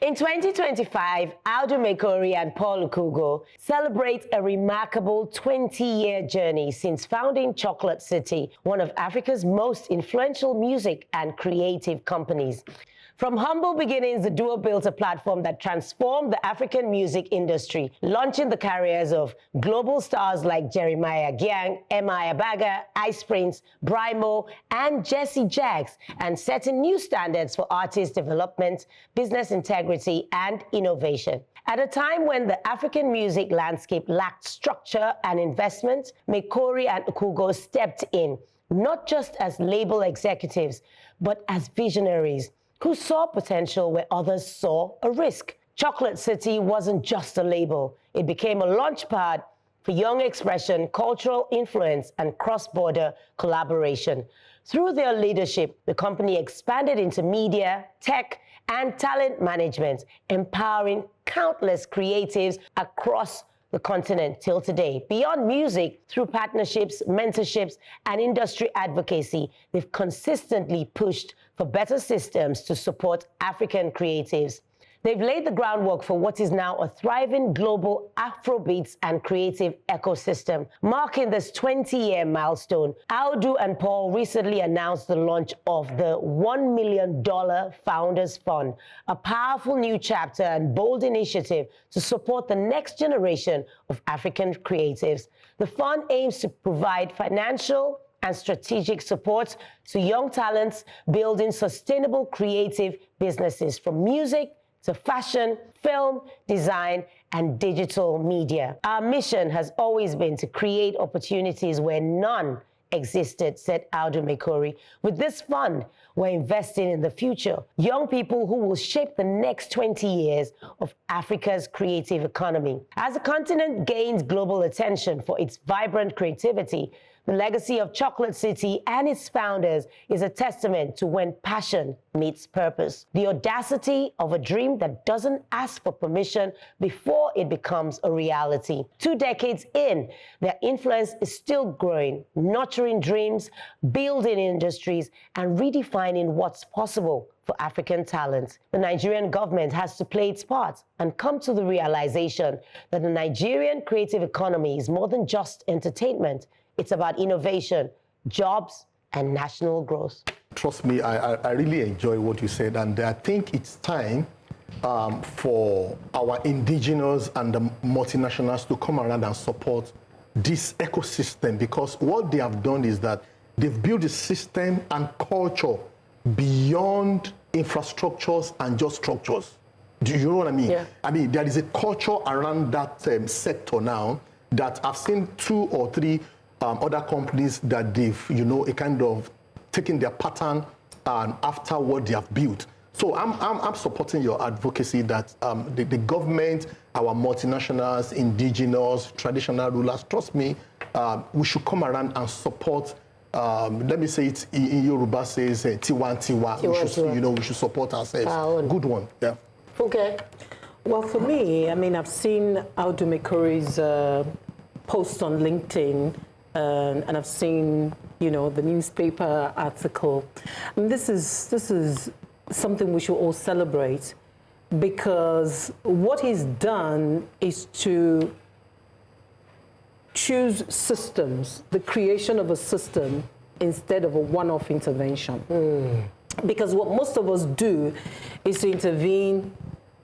In 2025, Audu Maikori and Paul Okeugo celebrate a remarkable 20-year journey since founding Chocolate City, one of Africa's most influential music and creative companies. From humble beginnings, the duo built a platform that transformed the African music industry, launching the careers of global stars like Jeremiah Gyang, MI Abaga, Ice Prince, Brymo, and Jesse Jaggs, and setting new standards for artist development, business integrity, and innovation. At a time when the African music landscape lacked structure and investment, Maikori and Okeugo stepped in, not just as label executives, but as visionaries who saw potential where others saw a risk. Chocolate City wasn't just a label. It became a launchpad for young expression, cultural influence, and cross-border collaboration. Through their leadership, the company expanded into media, tech, and talent management, empowering countless creatives across the continent till today. Beyond music, through partnerships, mentorships, and industry advocacy, they've consistently pushed for better systems to support African creatives. They've laid the groundwork for what is now a thriving global Afrobeats and creative ecosystem. Marking this 20-year milestone, Audu and Paul recently announced the launch of the $1 million Founders Fund, a powerful new chapter and bold initiative to support the next generation of African creatives. The fund aims to provide financial and strategic support to young talents building sustainable creative businesses from music to fashion, film, design, and digital media. Our mission has always been to create opportunities where none existed, said Audu Maikori. With this fund, we're investing in the future, young people who will shape the next 20 years of Africa's creative economy. As the continent gains global attention for its vibrant creativity, the legacy of Chocolate City and its founders is a testament to when passion meets purpose. The audacity of a dream that doesn't ask for permission before it becomes a reality. 2 decades in, their influence is still growing, nurturing dreams, building industries, and redefining what's possible for African talent. The Nigerian government has to play its part and come to the realization that the Nigerian creative economy is more than just entertainment. It's about innovation, jobs, and national growth. Trust me, I really enjoy what you said, and I think it's time for our indigenous and the multinationals to come around and support this ecosystem, because what they have done is that they've built a system and culture beyond infrastructures and just structures. Do you know what I mean? Yeah. I mean, there is a culture around that sector now that I've seen 2 or 3 other companies that they've, a kind of taken their pattern after what they have built. So I'm supporting your advocacy that the government, our multinationals, indigenous, traditional rulers, trust me, we should come around and support. Let me say it in Yoruba says tiwa tiwa. We should support ourselves. Good one. Yeah. Okay. Well, for me, I mean, I've seen Audu Maikori's post on LinkedIn. And I've seen, the newspaper article. And this is something we should all celebrate, because what he's done is to choose systems, the creation of a system instead of a one-off intervention. Because what most of us do is to intervene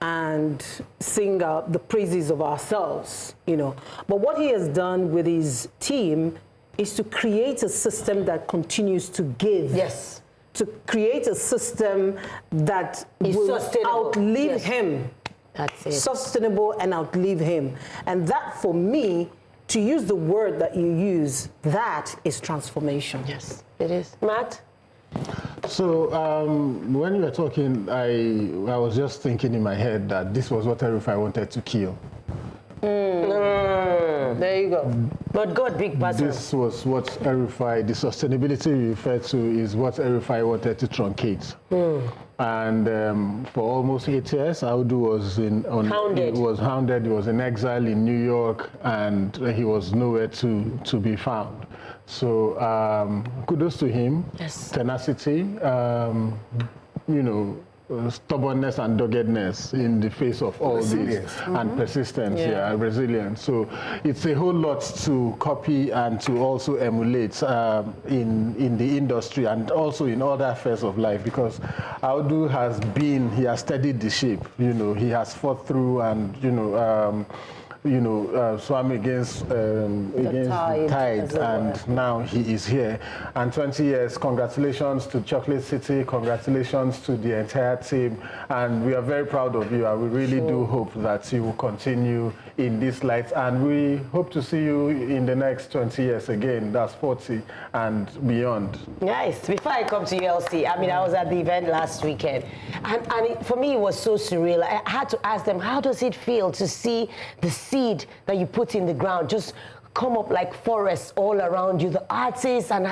and sing out the praises of ourselves, But what he has done with his team is to create a system that continues to give. Yes. To create a system that will outlive him. That's it. Sustainable and outlive him. And that, for me, to use the word that you use, that is transformation. Yes, it is. Matt? So when you were talking, I was just thinking in my head that this was what RFI wanted to kill. There you go. But God, big person. This was what RFI, the sustainability you referred to, is what RFI wanted to truncate. And for almost 8 years, Audu was hounded. He was hounded. He was in exile in New York, and he was nowhere to be found. So kudos to him. Yes. Tenacity. stubbornness and doggedness in the face of all this, and persistence, resilience. So it's a whole lot to copy and to also emulate in the industry and also in other affairs of life, because Audu he has studied the ship, he has fought through and, swam against the tide, and now he is here. And 20 years, congratulations to Chocolate City, congratulations to the entire team, and we are very proud of you, and we really do hope that you will continue in this light, and we hope to see you in the next 20 years again, that's 40 and beyond. Nice. Before I come to you, Elsie, I was at the event last weekend, and for me it was so surreal. I had to ask them, how does it feel to see the seed that you put in the ground just come up like forests all around you, the artists and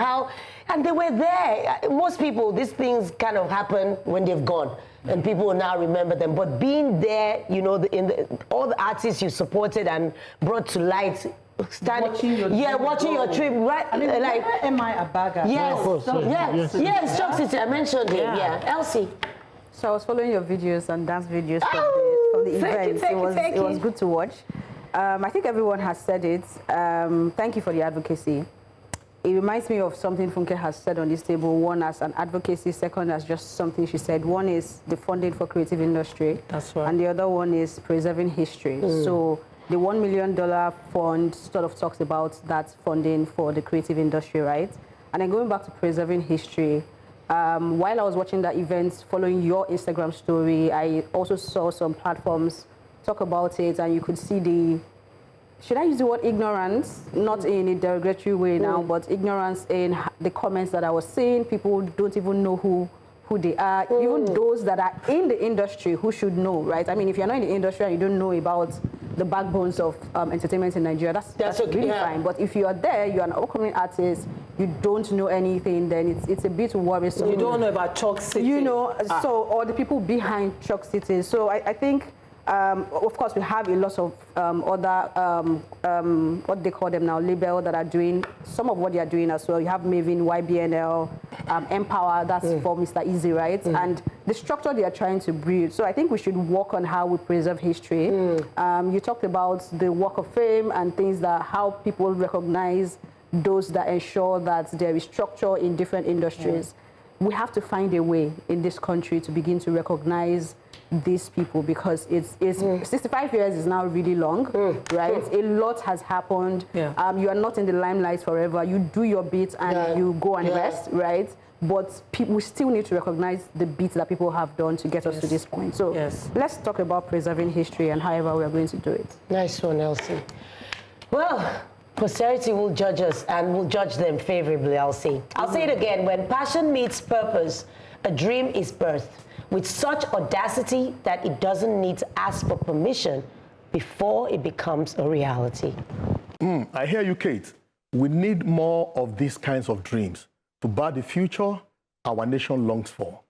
they were there. Most people, these things kind of happen when they've gone and people will now remember them, but being there, all the artists you supported and brought to light, watching your trip, right? Like MI Abaga. Yes, Chuck City, I mentioned him, Elsie. So I was following your videos and dance videos from the event. It was good to watch. I think everyone has said it. Thank you for the advocacy. It reminds me of something Funke has said on this table. One as an advocacy, second as just something she said. One is the funding for creative industry. That's right. And the other one is preserving history. So the $1 million fund sort of talks about that funding for the creative industry, right? And then going back to preserving history, while I was watching that event, following your Instagram story, I also saw some platforms talk about it, and you could see should I use the word ignorance? Not in a derogatory way now, but ignorance in the comments that I was seeing. People don't even know who they are. Even those that are in the industry who should know, right? I mean, if you're not in the industry and you don't know about the backbones of entertainment in Nigeria, that's really fine. But if you are there, you're an upcoming artist, you don't know anything, then it's a bit worrisome. You don't know about Chalk City. Or the people behind Chalk City. So I think, of course, we have a lot of other, what they call them now, label that are doing some of what they are doing as well. You have Maven, YBNL, Empower, that's for Mr. Easy, right? And the structure they are trying to build. So I think we should work on how we preserve history. You talked about the Walk of Fame and things how people recognize those that ensure that there is structure in different industries. We have to find a way in this country to begin to recognize these people, because it's 65 years is now really long, right? A lot has happened. You are not in the limelight forever. You do your bit and you go and rest, right? But we still need to recognize the bits that people have done to get us to this point. So let's talk about preserving history and however we are going to do it. Nice one, Elsie. Well, posterity will judge us and will judge them favorably, I'll say it again. When passion meets purpose, a dream is birthed with such audacity that it doesn't need to ask for permission before it becomes a reality. I hear you, Kate. We need more of these kinds of dreams to birth the future our nation longs for.